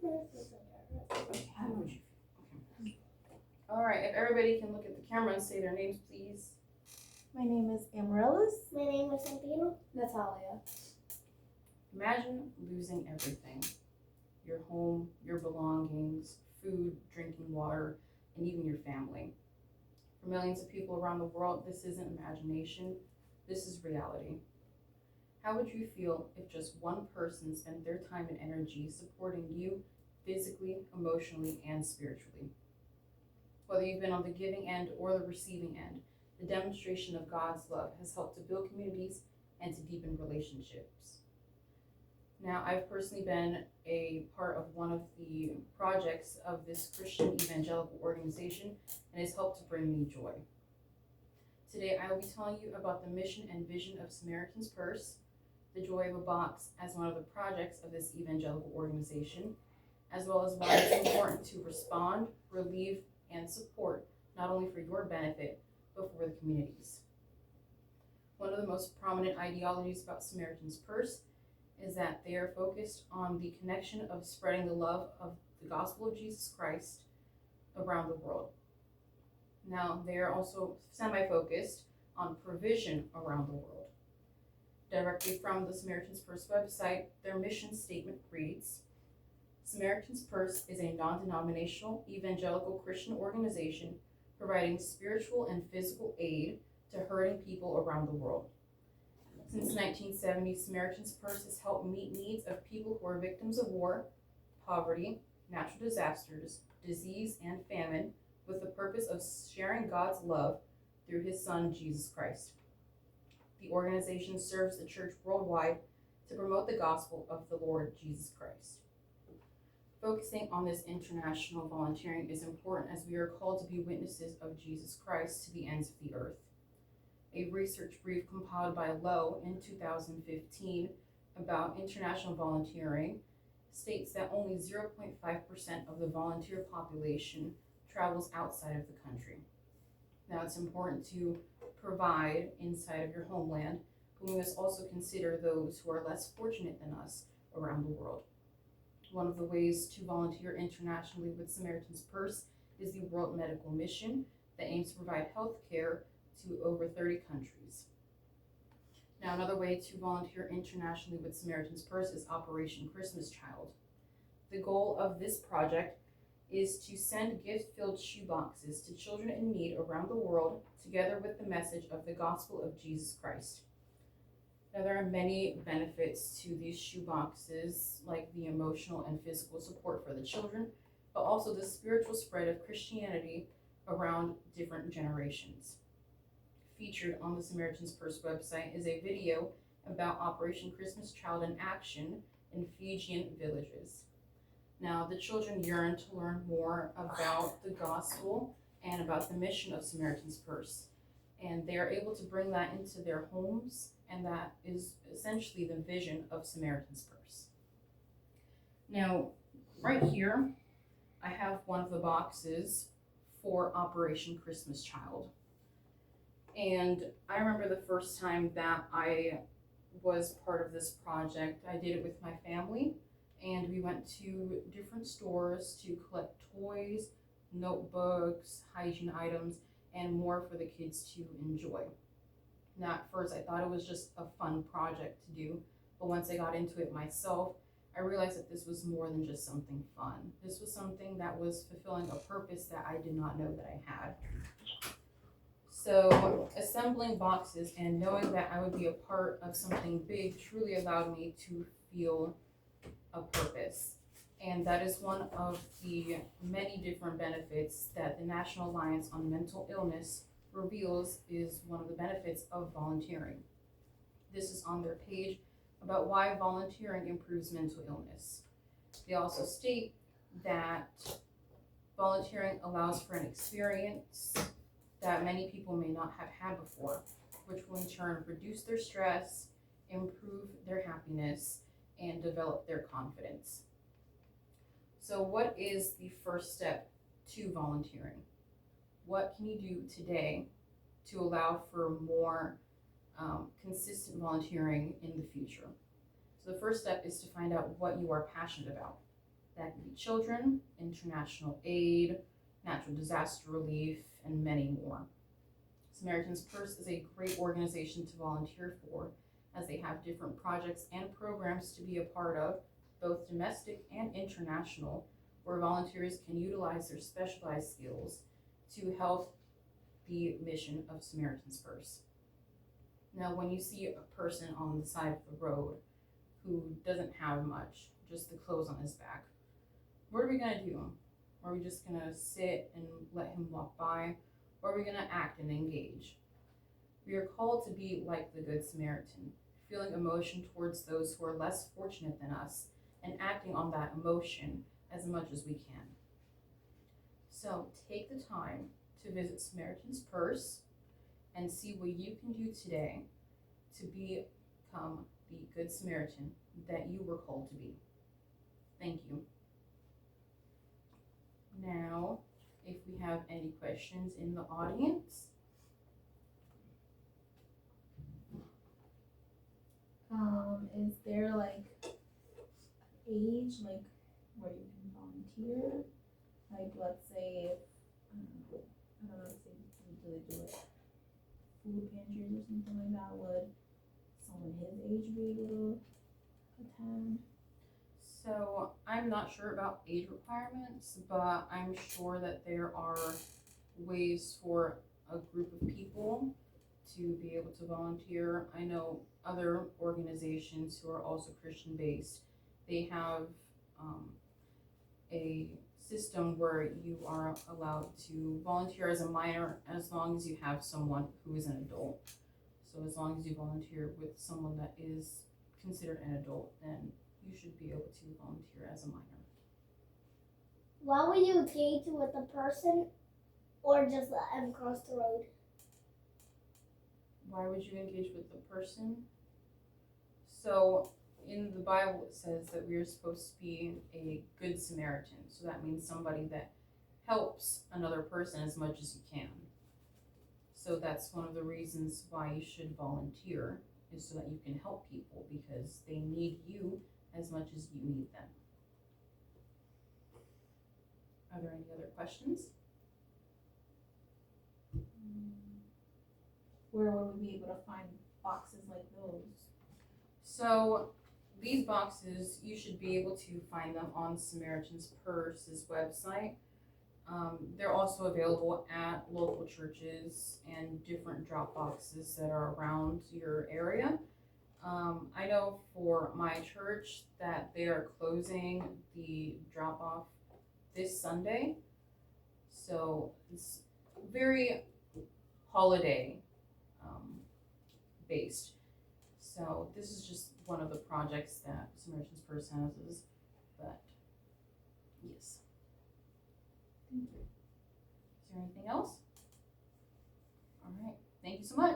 How would you feel? Okay. All right, if everybody can look at the camera and say their names, please. My name is Amaryllis. My name is Santino. Natalia. Imagine losing everything. Your home, your belongings, food, drinking water, and even your family. For millions of people around the world, this isn't imagination, this is reality. How would you feel if just one person spent their time and energy supporting you physically, emotionally, and spiritually? Whether you've been on the giving end or the receiving end, the demonstration of God's love has helped to build communities and to deepen relationships. Now, I've personally been a part of one of the projects of this Christian evangelical organization, and it's helped to bring me joy. Today, I will be telling you about the mission and vision of Samaritan's Purse, the Joy of a Box as one of the projects of this evangelical organization, as well as why it's important to respond, relieve, and support, not only for your benefit, but for the communities. One of the most prominent ideologies about Samaritan's Purse is that they are focused on the connection of spreading the love of the gospel of Jesus Christ around the world. Now, they are also semi-focused on provision around the world. Directly from the Samaritan's Purse website, their mission statement reads, Samaritan's Purse is a non-denominational evangelical Christian organization providing spiritual and physical aid to hurting people around the world. Since 1970, Samaritan's Purse has helped meet needs of people who are victims of war, poverty, natural disasters, disease, and famine, with the purpose of sharing God's love through His Son, Jesus Christ. The organization serves the church worldwide to promote the gospel of the Lord Jesus Christ. Focusing on this international volunteering is important as we are called to be witnesses of Jesus Christ to the ends of the earth. A research brief compiled by Lowe in 2015 about international volunteering states that only 0.5% of the volunteer population travels outside of the country. Now, it's important to provide inside of your homeland, but we must also consider those who are less fortunate than us around the world. One of the ways to volunteer internationally with Samaritan's Purse is the World Medical Mission that aims to provide health care to over 30 countries. Now, another way to volunteer internationally with Samaritan's Purse is Operation Christmas Child. The goal of this project is to send gift-filled shoeboxes to children in need around the world, together with the message of the gospel of Jesus Christ. Now, there are many benefits to these shoeboxes, like the emotional and physical support for the children, but also the spiritual spread of Christianity around different generations. Featured on the Samaritan's Purse website is a video about Operation Christmas Child in action in Fijian villages. Now, the children yearn to learn more about the gospel and about the mission of Samaritan's Purse, and they are able to bring that into their homes, and that is essentially the vision of Samaritan's Purse. Now, right here, I have one of the boxes for Operation Christmas Child. And I remember the first time that I was part of this project, I did it with my family, and we went to different stores to collect toys, notebooks, hygiene items, and more for the kids to enjoy. Now, at first, I thought it was just a fun project to do, but once I got into it myself, I realized that this was more than just something fun. This was something that was fulfilling a purpose that I did not know that I had. So assembling boxes and knowing that I would be a part of something big truly allowed me to feel a purpose. And that is one of the many different benefits that the National Alliance on Mental Illness reveals is one of the benefits of volunteering. This is on their page about why volunteering improves mental illness. They also state that volunteering allows for an experience that many people may not have had before, which will in turn reduce their stress, improve their happiness, and develop their confidence. So what is the first step to volunteering? What can you do today to allow for more consistent volunteering in the future? So the first step is to find out what you are passionate about. That can be children, international aid, natural disaster relief, and many more. Samaritan's Purse is a great organization to volunteer for, as they have different projects and programs to be a part of, both domestic and international, where volunteers can utilize their specialized skills to help the mission of Samaritan's Purse. Now, when you see a person on the side of the road who doesn't have much, just the clothes on his back, what are we gonna do? Are we just gonna sit and let him walk by? Or are we gonna act and engage? We are called to be like the Good Samaritan, feeling emotion towards those who are less fortunate than us and acting on that emotion as much as we can. So take the time to visit Samaritan's Purse and see what you can do today to become the Good Samaritan that you were called to be. Thank you. Now, if we have any questions in the audience. Is there like age, like where you can volunteer? Like let's say if, I don't know, say do they do like food pantries or something like that, would someone his age be able to attend? So I'm not sure about age requirements, but I'm sure that there are ways for a group of people to be able to volunteer. I know other organizations who are also Christian based, they have a system where you are allowed to volunteer as a minor as long as you have someone who is an adult. So as long as you volunteer with someone that is considered an adult, then you should be able to volunteer as a minor. Why would you engage with the person or just let them cross the road? Why would you engage with the person? So in the Bible it says that we are supposed to be a good Samaritan. So that means somebody that helps another person as much as you can. So that's one of the reasons why you should volunteer, is so that you can help people, because they need you as much as you need them. Are there any other questions? Where would we be able to find boxes like those? So these boxes, you should be able to find them on Samaritan's Purse's website. They're also available at local churches and different drop boxes that are around your area. I know for my church that they are closing the drop off this Sunday. So it's very holiday based. So this is just one of the projects that Samaritan's Purse has, but yes. Thank you. Is there anything else? All right, thank you so much.